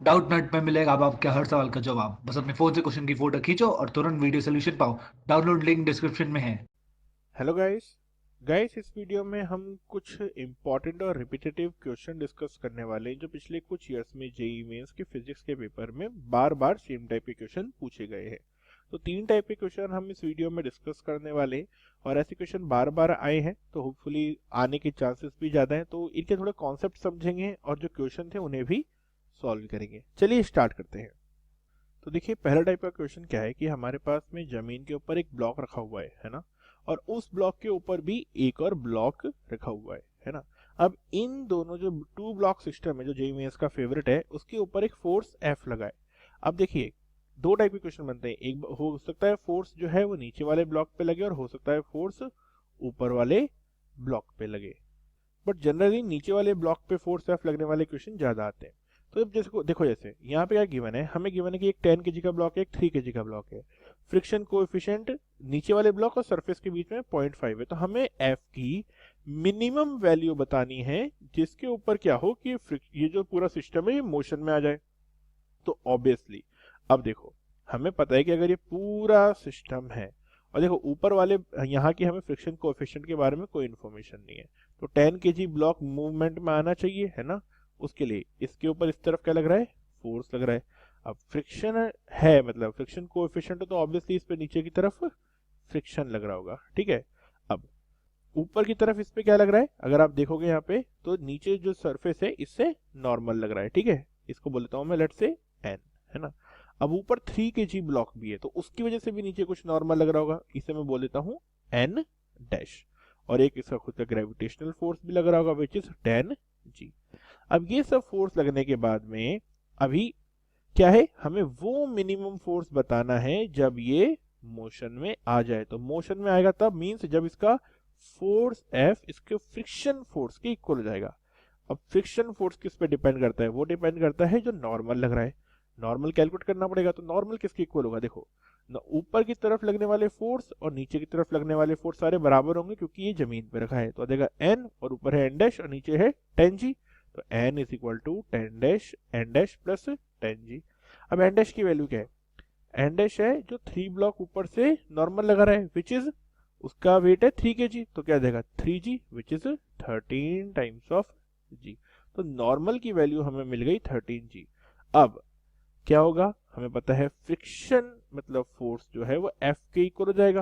Doubt नट में मिलेगा अब आपके हर सवाल का जवाब। बस अपने फोन से क्वेश्चन की फोटो खींचो और तुरंत वीडियो सोल्यूशन पाओ। डाउनलोड लिंक डिस्क्रिप्शन में है। Hello guys. इस वीडियो में हम कुछ इम्पॉर्टेंट और रिपीटेटिव क्वेश्चन डिस्कस करने वाले हैं जो पिछले कुछ ईयर्स में जेईई मेंस के फिजिक्स के पेपर में बार बार सेम टाइप के क्वेश्चन पूछे गए हैं। तो तीन टाइप के क्वेश्चन हम इस वीडियो में डिस्कस करने वाले हैं और ऐसे क्वेश्चन बार बार आए हैं तो होपफुली आने के चांसेस भी ज़्यादा हैं। तो इनके थोड़े कॉन्सेप्ट समझेंगे और जो क्वेश्चन थे उन्हें भी सॉल्व करेंगे। चलिए स्टार्ट करते हैं। तो देखिए पहला टाइप का क्वेश्चन क्या है कि हमारे पास में जमीन के ऊपर एक ब्लॉक रखा हुआ है ना, और उस ब्लॉक के ऊपर भी एक और ब्लॉक रखा हुआ है ना। अब इन दोनों जो टू ब्लॉक सिस्टम है जो जेईई मेंस का फेवरेट है उसके ऊपर एक फोर्स एफ लगा है। अब देखिए दो टाइप के क्वेश्चन बनते हैं, एक हो सकता है फोर्स जो है वो नीचे वाले ब्लॉक पे लगे और हो सकता है फोर्स ऊपर वाले ब्लॉक पे लगे, बट जनरली नीचे वाले ब्लॉक पे फोर्स एफ लगने वाले क्वेश्चन ज्यादा आते हैं। तो अब जैसे देखो जैसे यहाँ पे क्या गिवन है, हमें गिवन है कि एक 10 केजी का ब्लॉक है, एक 3 केजी का ब्लॉक है। फ्रिक्शन कोएफिशिएंट नीचे वाले ब्लॉक और सरफेस के बीच में 0.5 है। तो हमें एफ की मिनिमम वैल्यू बतानी है जिसके ऊपर क्या हो कि ये जो पूरा सिस्टम है ये मोशन में आ जाए। तो ऑब्वियसली अब देखो हमें पता है कि अगर ये पूरा सिस्टम है और देखो ऊपर वाले यहाँ की हमें फ्रिक्शन कोएफिशिएंट के बारे में कोई इन्फॉर्मेशन नहीं है, तो 10 केजी ब्लॉक मूवमेंट में आना चाहिए है ना। उसके लिए इसके ऊपर इस तरफ क्या लग रहा है, फोर्स लग रहा है। अब फ्रिक्शन है मतलब फ्रिक्शन कोएफिशिएंट तो ऑब्वियसली इस पे नीचे की तरफ फ्रिक्शन लग रहा होगा, ठीक है। अब ऊपर की तरफ इस पे क्या लग रहा है, अगर आप देखोगे यहाँ पे तो नीचे जो सरफेस है इससे नॉर्मल लग रहा है, ठीक है। इसको बोलता हूँ मैं लेट से एन, है ना। अब ऊपर 3 केजी ब्लॉक भी है तो उसकी वजह से भी नीचे कुछ नॉर्मल लग रहा होगा, इसे मैं बोल देता हूँ एन डैश। और एक इसका खुद का ग्रेविटेशनल फोर्स भी लग रहा होगा विच इज 10 जी। अब ये सब फोर्स लगने के बाद में अभी क्या है, हमें वो मिनिमम फोर्स बताना है जब ये मोशन में आ जाए। तो मोशन में आएगा तब मीन्स जब इसका फोर्स एफ इसके फ्रिक्शन फोर्स के इक्वल हो जाएगा। अब फ्रिक्शन फोर्स किस पे डिपेंड करता है, वो डिपेंड करता है जो नॉर्मल लग रहा है। नॉर्मल कैलकुलेट करना पड़ेगा, तो नॉर्मल किसके इक्वल होगा, देखो ऊपर की तरफ लगने वाले फोर्स और नीचे की तरफ लगने वाले फोर्स सारे बराबर होंगे क्योंकि ये जमीन पे रखा है। तो आ जाएगा एन और ऊपर है एन डैश और नीचे है 10 जी। तो N is equal to 10 dash N dash plus 10 g. अब एन डैश की वैल्यू क्या है, एन डैश है जो 3 ब्लॉक ऊपर से नॉर्मल लगा रहा है विच इज उसका वेट है 3 केजी, तो क्या देगा 3 जी विच इज 13 टाइम्स ऑफ जी। तो नॉर्मल की वैल्यू हमें मिल गई 13 जी। अब क्या होगा, हमें पता है फ्रिक्शन मतलब फोर्स जो है वो एफ के इक्वल हो जाएगा।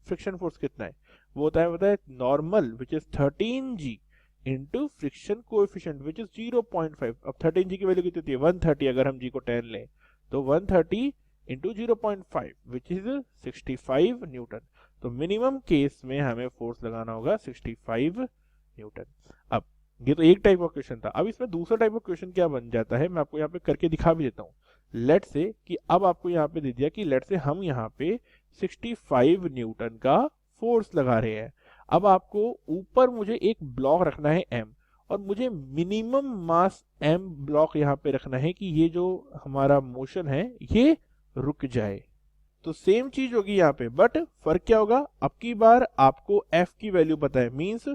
फ्रिक्शन फोर्स कितना है, वो होता है पता है normal which is 13 g into friction coefficient which is 0.5। अब 13 जी की वैल्यू कितनी होती है 130, अगर हम जी को 10 लें तो 130 इंटू 0.5 विच इज 65 न्यूटन। तो मिनिमम केस में हमें फोर्स लगाना होगा 65 न्यूटन। अब ये तो एक टाइप ऑफ क्वेश्चन था। अब इसमें दूसरा टाइप ऑफ क्वेश्चन क्या बन जाता है, मैं आपको यहाँ पे करके दिखा भी देता हूँ। लेट से कि अब आपको यहाँ पे दे दिया कि लेट से हम यहाँ पे 65 न्यूटन का फोर्स लगा रहे हैं। अब आपको ऊपर मुझे एक ब्लॉक रखना है m और मुझे मिनिमम मास m ब्लॉक यहाँ पे रखना है कि ये जो हमारा मोशन है ये रुक जाए। तो सेम चीज होगी यहाँ पे, बट फर्क क्या होगा, अब की बार आपको f की वैल्यू पता है, मींस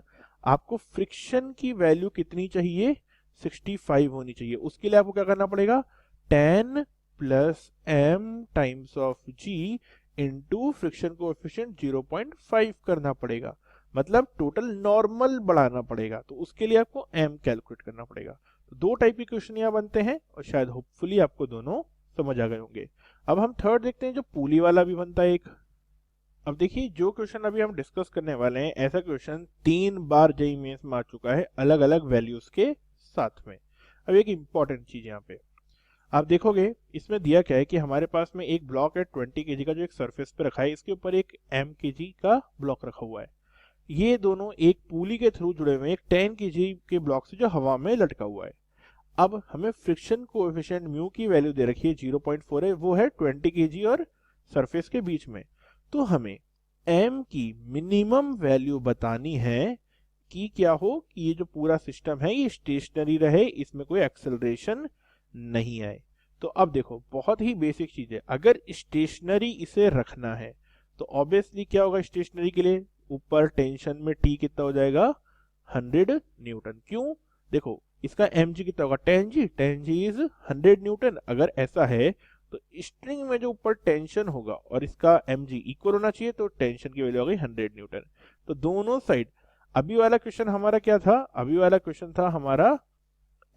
आपको फ्रिक्शन की वैल्यू कितनी चाहिए 65 होनी चाहिए। उसके लिए आपको क्या करना पड़ेगा 10 plus m times of g into friction coefficient 0.5 करना पड़ेगा, मतलब टोटल नॉर्मल बढ़ाना पड़ेगा। तो उसके लिए आपको m कैलकुलेट करना पड़ेगा। तो दो टाइप के क्वेश्चन यहाँ बनते हैं और शायद होपफुली आपको दोनों समझ आ गए होंगे। अब हम थर्ड देखते हैं जो पुली वाला भी बनता है एक। अब देखिए जो क्वेश्चन अभी हम डिस्कस करने वाले हैं ऐसा क्वेश्चन 3 बार जेईई मेंस में आ चुका है अलग अलग वैल्यूज के साथ में। अब एक इंपॉर्टेंट चीज यहाँ पे आप देखोगे, इसमें दिया क्या है कि हमारे पास में एक ब्लॉक है 20 केजी का जो एक सरफेस पे रखा है, इसके ऊपर एक m केजी का ब्लॉक रखा हुआ है। ये दोनों एक पुली के थ्रू जुड़े हुए हैं एक 10 केजी के ब्लॉक से जो हवा में लटका हुआ है। अब हमें फ्रिक्शन कोएफिशिएंट म्यू की वैल्यू दे रखी है 0.4 है, वो है 20 केजी और सरफेस के बीच में। तो हमें m की मिनिमम वैल्यू बतानी है कि क्या हो कि ये जो पूरा सिस्टम है ये स्टेशनरी रहे, इसमें कोई एक्सेलरेशन नहीं आए। तो अब देखो बहुत ही बेसिक चीज है, अगर स्टेशनरी इसे रखना है तो ऑब्वियसली क्या होगा स्टेशनरी के लिए, ऊपर टेंशन में T कितना हो जाएगा 100 न्यूटन। क्यों, देखो इसका mg कितना होगा 10g, 10g इज 100 न्यूटन। अगर ऐसा है तो स्ट्रिंग में जो ऊपर टेंशन होगा और इसका mg इक्वल होना चाहिए, तो टेंशन की वैल्यू हो गई 100 न्यूटन। तो दोनों साइड, अभी वाला क्वेश्चन हमारा क्या था, अभी वाला क्वेश्चन था हमारा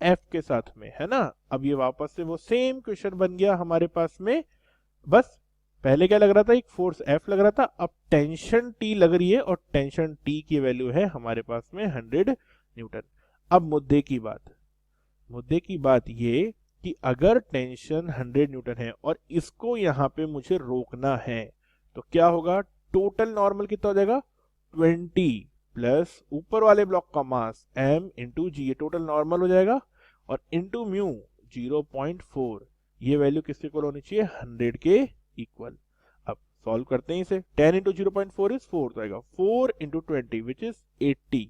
F के साथ में, है ना। अब ये वापस से वो सेम क्वेश्चन बन गया हमारे पास में, बस पहले क्या लग रहा था, एक फोर्स F लग रहा था, अब टेंशन T लग रही है और टेंशन T की वैल्यू है हमारे पास में 100 न्यूटन। अब मुद्दे की बात ये कि अगर टेंशन 100 न्यूटन है और इसको यहाँ पे मुझे रोकना है, तो क्या होगा, टोटल नॉर्मल कितना हो जाएगा 20 प्लस ऊपर वाले ब्लॉक का मास m इंटू जी, ये टोटल नॉर्मल हो जाएगा, और इंटू म्यू 0.4, ये वैल्यू किसके इक्वल होनी चाहिए 100 के इक्वल। अब सॉल्व करते हैं इसे, 10 इंटू 0.4 इज 4, तो आएगा 4 into 20 which is 80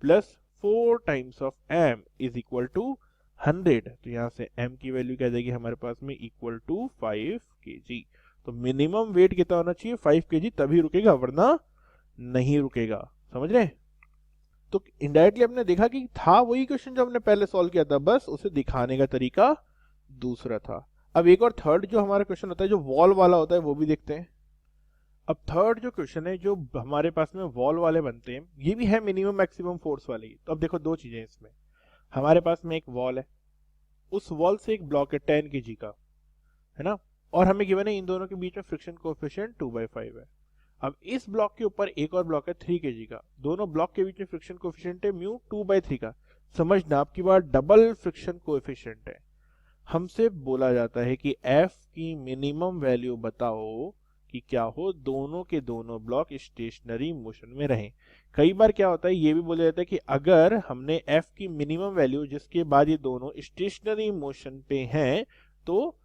plus 4 times of m is equal to 100, तो यहाँ से m की वैल्यू क्या जाएगी हमारे पास में इक्वल टू 5 kg। तो मिनिमम वेट कितना होना चाहिए 5 kg, तभी रुकेगा, वरना नहीं रुकेगा। समझ रहे हैं? तो इनडायरेक्टली हमने देखा कि था वही क्वेश्चन जो हमने पहले सॉल्व किया था, बस उसे दिखाने का तरीका दूसरा था। अब एक और थर्ड जो हमारा क्वेश्चन होता है जो वॉल वाला होता है, वो भी देखते हैं। अब थर्ड जो क्वेश्चन है जो हमारे पास में वॉल वाले बनते हैं, ये भी है मिनिमम मैक्सिमम फोर्स वाले ही। तो अब देखो दो चीजें इसमें, हमारे पास में एक वॉल है, उस वॉल से एक ब्लॉक है 10 kg का, है ना, और हमें गिवन है इन दोनों के बीच में फ्रिक्शन कोएफिशिएंट 2/5 है। अब इस ब्लॉक के ऊपर एक और ब्लॉक है 3 kg का, दोनों ब्लॉक के बीच में फ्रिक्शन कोएफिशिएंट है म्यू 2/3 का। समझना आपकी बात, डबल फ्रिक्शन कोएफिशिएंट है। हमसे बोला जाता है कि F की मिनिमम वैल्यू बताओ कि क्या हो, दोनों के दोनों ब्लॉक स्टेशनरी मोशन में रहें। कई बार क्या होता है, ये भी बोला जाता है कि अगर हमने F की मिनिमम वैल्यू जिसके बाद ये दोनों स्टेशनरी मोशन पे हैं, तो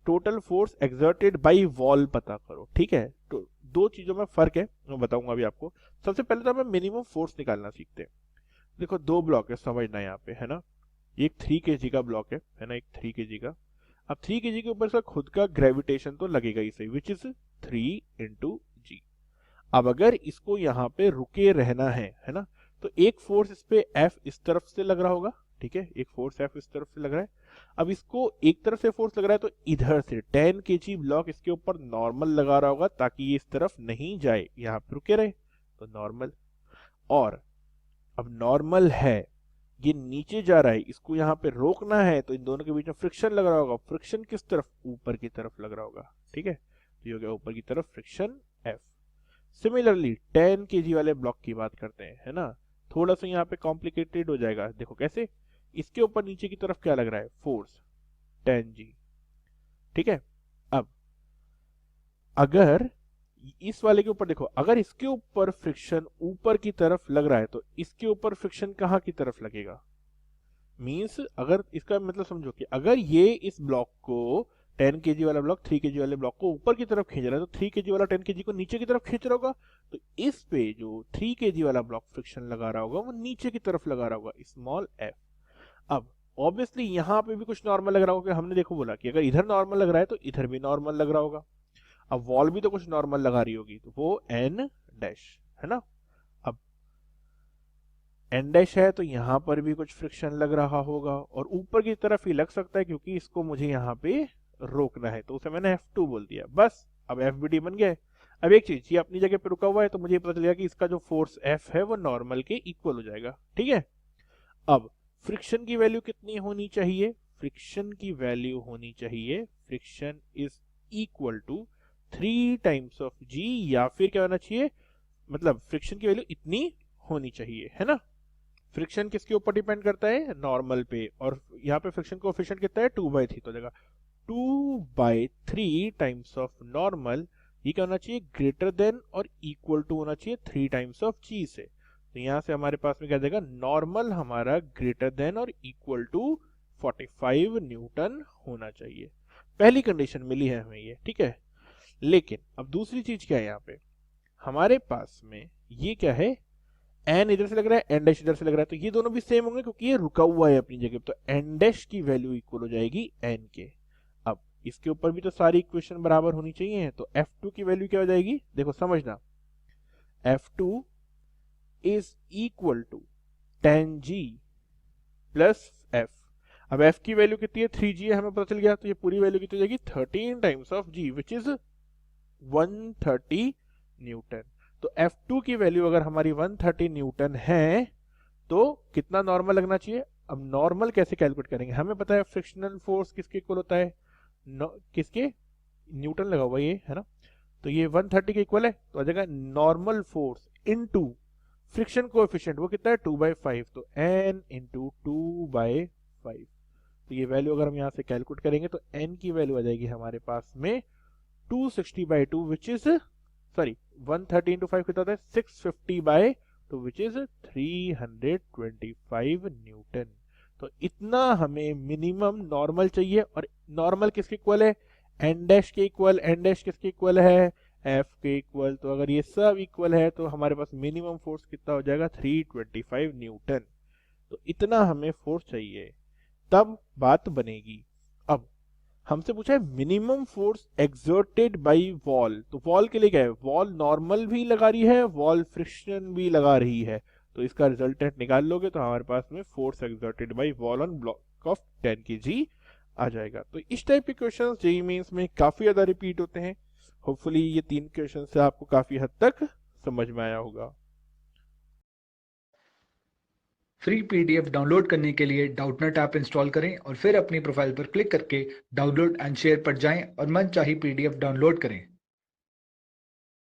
total force exerted by wall पता करो। ठीक है, तो दो चीजों में फर्क है, मैं बताऊंगा अभी आपको। सबसे पहले तो हमें मिनिमम फोर्स निकालना सीखते हैं। देखो दो ब्लॉक है, समझना यहाँ पे, है ना, एक 3 kg का ब्लॉक है ना, एक 3 kg का। अब 3 kg के ऊपर इसका खुद का ग्रेविटेशन तो लगेगा ही सही, विच इज 3 इंटू जी। अब अगर इसको यहाँ पे रुके रहना है ना, तो एक फोर्स इस पे F इस तरफ से लग रहा होगा, ठीक है, एक फोर्स F इस तरफ से लग रहा है। अब इसको एक तरफ से फोर्स लग रहा है, तो इधर से 10 kg ब्लॉक इसके ऊपर नॉर्मल लगा रहा होगा ताकि ये इस तरफ नहीं जाए, यहाँ पे रुके रहे, तो नॉर्मल। और अब नॉर्मल है, ये नीचे जा रहा है, इसको यहाँ पे रोकना है, तो इन दोनों के बीच में फ्रिक्शन लग रहा होगा। फ्रिक्शन किस तरफ, ऊपर की तरफ लग रहा होगा, ठीक है, तो ये हो गया ऊपर की तरफ फ्रिक्शन F। सिमिलरली 10 kg वाले ब्लॉक की बात करते हैं, है ना, थोड़ा सा यहाँ पे कॉम्प्लिकेटेड हो जाएगा। देखो कैसे, इसके ऊपर नीचे की तरफ क्या लग रहा है, फोर्स 10g, ठीक है। अब अगर इस वाले के ऊपर देखो, अगर इसके ऊपर फ्रिक्शन ऊपर की तरफ लग रहा है, तो इसके ऊपर फ्रिक्शन कहाँ की तरफ लगेगा, मींस अगर इसका मतलब समझो कि अगर ये इस ब्लॉक को 10 kg वाला ब्लॉक 3 kg वाले ब्लॉक को ऊपर की तरफ खींच रहा है, तो 3 kg वाला 10 kg को नीचे की तरफ खींच रहा होगा, तो इस पे जो 3 kg वाला ब्लॉक फ्रिक्शन लगा रहा होगा वो नीचे की तरफ लगा रहा होगा, स्मॉल f। अब ऑब्वियसली यहाँ पे भी कुछ नॉर्मल लग रहा होगा, हमने देखो बोला कि अगर इधर नॉर्मल लग रहा है तो इधर भी नॉर्मल लग रहा होगा। अब वॉल भी तो कुछ नॉर्मल लगा रही होगी, तो वो n डैश, है ना। अब n डैश है तो यहाँ पर भी कुछ फ्रिक्शन लग रहा होगा, और ऊपर की तरफ ही लग सकता है क्योंकि इसको मुझे यहाँ पे रोकना है, तो उसे मैंने F2 बोल दिया, बस। अब FBD बन गया है। अब एक चीज, ये अपनी जगह पे रुका हुआ है, तो मुझे पता चलेगा कि इसका जो फोर्स F है वो नॉर्मल के इक्वल हो जाएगा, ठीक है। अब फ्रिक्शन की वैल्यू कितनी होनी चाहिए, फ्रिक्शन की वैल्यू होनी चाहिए, friction is equal to 3 times of g, या फिर क्या होना चाहिए, मतलब फ्रिक्शन की वैल्यू इतनी होनी चाहिए, है ना। फ्रिक्शन किसके ऊपर डिपेंड करता है, नॉर्मल पे, और यहाँ पे फ्रिक्शन कोएफिशिएंट कितना है 2/3, तो जगह 2/3 टाइम्स ऑफ नॉर्मल, ये क्या होना चाहिए, ग्रेटर देन और इक्वल टू होना चाहिए 3 टाइम्स ऑफ जी से। तो यहाँ से हमारे पास में क्या देगा, नॉर्मल हमारा ग्रेटर देन और इक्वल टू 45 न्यूटन होना चाहिए। पहली कंडीशन मिली है हमें ये, ठीक है। लेकिन अब दूसरी चीज क्या है, यहाँ पे हमारे पास में ये क्या है, एन इधर से लग रहा है, एन डैश इधर से लग रहा है, तो ये दोनों भी सेम होंगे क्योंकि ये रुका हुआ है अपनी जगह, तो एन डैश की वैल्यू इक्वल हो जाएगी एन के। अब इसके ऊपर भी तो सारी इक्वेशन बराबर होनी चाहिए, तो F2 की वैल्यू क्या हो जाएगी, देखो समझना, F2 is equal to 10g plus F. अब एफ की वैल्यू कितनी है, 3g है, हमें पता चल गया। तो ये पूरी वैल्यू कितनी हो जाएगी, 13 times of g which is 130 Newton. तो F2 की वैल्यू अगर हमारी 130 न्यूटन है तो कितना नॉर्मल लगना चाहिए। अब नॉर्मल कैसे कैलकुलेट करेंगे, हमें पता है फ्रिक्शनल फोर्स किसके इक्वल होता है, किसके, न्यूटन लगा हुआ ये है ना। तो ये 130 के इक्वल है, तो आ जाएगा normal force into friction coefficient, वो कितना है 2/5, तो n इंटू 2/5। तो ये वैल्यू अगर हम यहाँ से कैलकुलेट करेंगे तो n की वैल्यू आ जाएगी हमारे पास में 260/2 विच इज, सॉरी 130 इंटू 5 कितना होता है 650/2 विच इज 325 न्यूटन। तो इतना हमें मिनिमम नॉर्मल चाहिए। और नॉर्मल किसके इक्वल है, एन डैश के इक्वल। एन डैश किसके इक्वल है, एफ के इक्वल। तो अगर ये सब इक्वल है तो हमारे पास मिनिमम फोर्स कितना हो जाएगा 325 न्यूटन। तो इतना हमें फोर्स चाहिए, तब बात बनेगी। अब हमसे पूछा है minimum force exerted by wall. तो वॉल के लिए क्या है, वॉल नॉर्मल भी लगा रही है, वॉल फ्रिक्शन भी लगा रही है। तो इसका रिजल्टेंट निकाल लोगे तो हमारे पास में force exerted by wall on block of 10 kg आ जाएगा। तो इस टाइप के क्वेश्चंस जेईई मेंस में काफी ज्यादा रिपीट होते हैं। होपफुली ये 3 क्वेश्चन से आपको काफी हद तक समझ में आया होगा। फ्री पीडीएफ डाउनलोड करने के लिए डाउटनेट ऐप इंस्टॉल करें और फिर अपनी प्रोफाइल पर क्लिक करके डाउनलोड एंड शेयर पर जाएं और मनचाही पीडीएफ डाउनलोड करें।